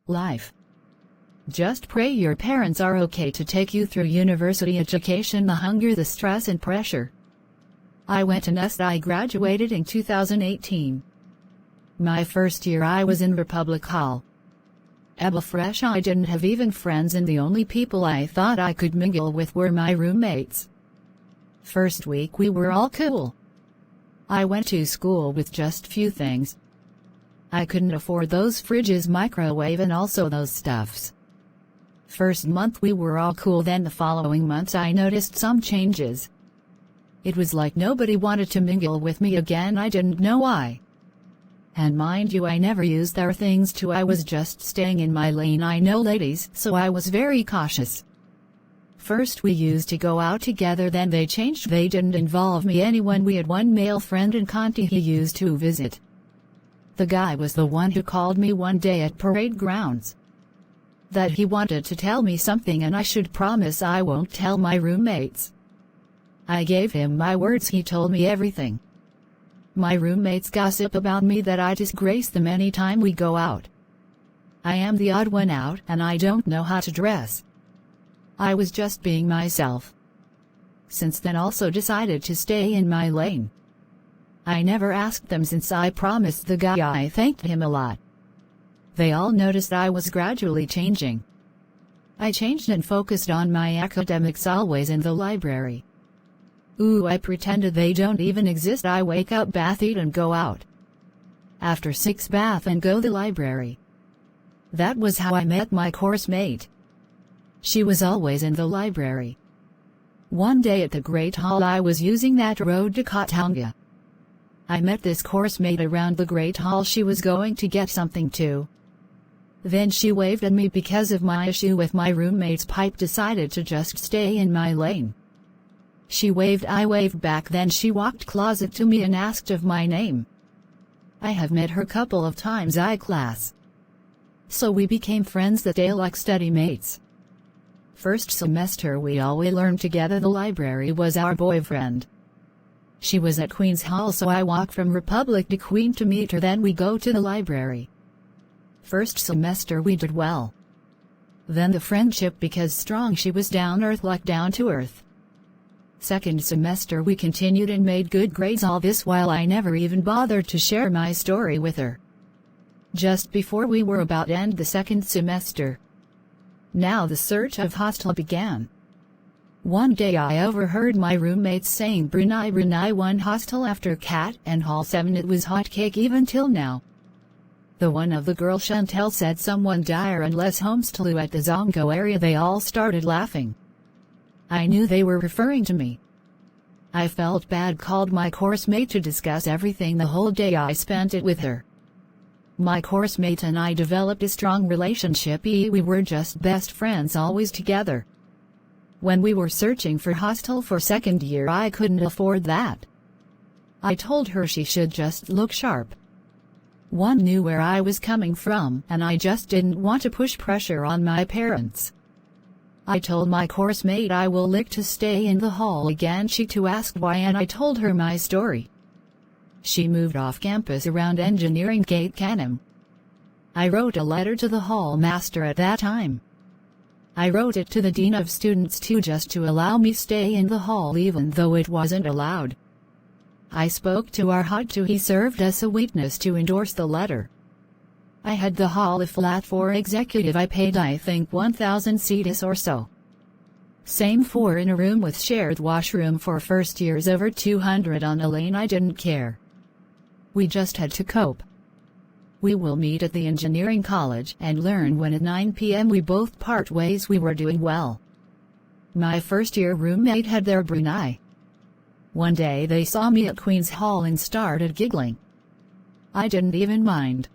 Life. Just pray your parents are okay to take you through university education, the hunger, the stress and pressure. I went to Nest. I graduated in 2018. My first year I was in Republic Hall. Abba fresh, I didn't have even friends, and the only people I thought I could mingle with were my roommates. First week we were all cool. I went to school with just few things. I couldn't afford those fridges, microwave and also those stuffs. First month we were all cool, then the following months I noticed some changes. It was like nobody wanted to mingle with me again. I didn't know why. And mind you, I never used their things too. I was just staying in my lane. I know ladies, so I was very cautious. First we used to go out together, then they changed. They didn't involve me anyone. We had one male friend in Conti he used to visit. The guy was the one who called me one day at parade grounds. That he wanted to tell me something and I should promise I won't tell my roommates. I gave him my words. He told me everything. My roommates gossip about me that I disgrace them anytime we go out. I am the odd one out and I don't know how to dress. I was just being myself. Since then also decided to stay in my lane. I never asked them since I promised the guy. I thanked him a lot. They all noticed I was gradually changing. I changed and focused on my academics, always in the library. Ooh, I pretended they don't even exist. I wake up, bath, eat and go out. After 6 bath and go the library. That was how I met my course mate. She was always in the library. One day at the Great Hall I was using that road to Katanga. I met this course mate around the Great Hall. She was going to get something too. Then she waved at me. Because of my issue with my roommate's pipe, decided to just stay in my lane. She waved, I waved back, then she walked closet to me and asked of my name. I have met her couple of times I-class. So we became friends that day like study mates. First semester we all learned together. The library was our boyfriend. She was at Queen's Hall, so I walk from Republic to Queen to meet her, then we go to the library. First semester we did well. Then the friendship because strong. She was down earth, like down to earth. Second semester we continued and made good grades. All this while I never even bothered to share my story with her. Just before we were about to end the second semester. Now the search of hostel began. One day I overheard my roommates saying Brunei 1 hostel after Cat and Hall 7. It was hot cake even till now. The one of the girl Chantel said someone dire unless homestel at the Zongo area. They all started laughing. I knew they were referring to me. I felt bad, called my course mate to discuss everything. The whole day I spent it with her. My course mate and I developed a strong relationship. We were just best friends, always together. When we were searching for hostel for second year I couldn't afford that. I told her she should just look sharp. One knew where I was coming from and I just didn't want to push pressure on my parents. I told my course mate I will look to stay in the hall again. She too asked why and I told her my story. She moved off campus around Engineering Gate Canham. I wrote a letter to the hall master at that time. I wrote it to the dean of students too, just to allow me stay in the hall even though it wasn't allowed. I spoke to our HOD too. He served as a witness to endorse the letter. I had the hall a flat for executive. I paid I think 1,000 cedis or so. Same for in a room with shared washroom for first years, over 200 on a lane. I didn't care. We just had to cope. We will meet at the engineering college and learn when at 9 p.m. we both part ways. We were doing well. My first year roommate had their Brunei. One day they saw me at Queen's Hall and started giggling. I didn't even mind.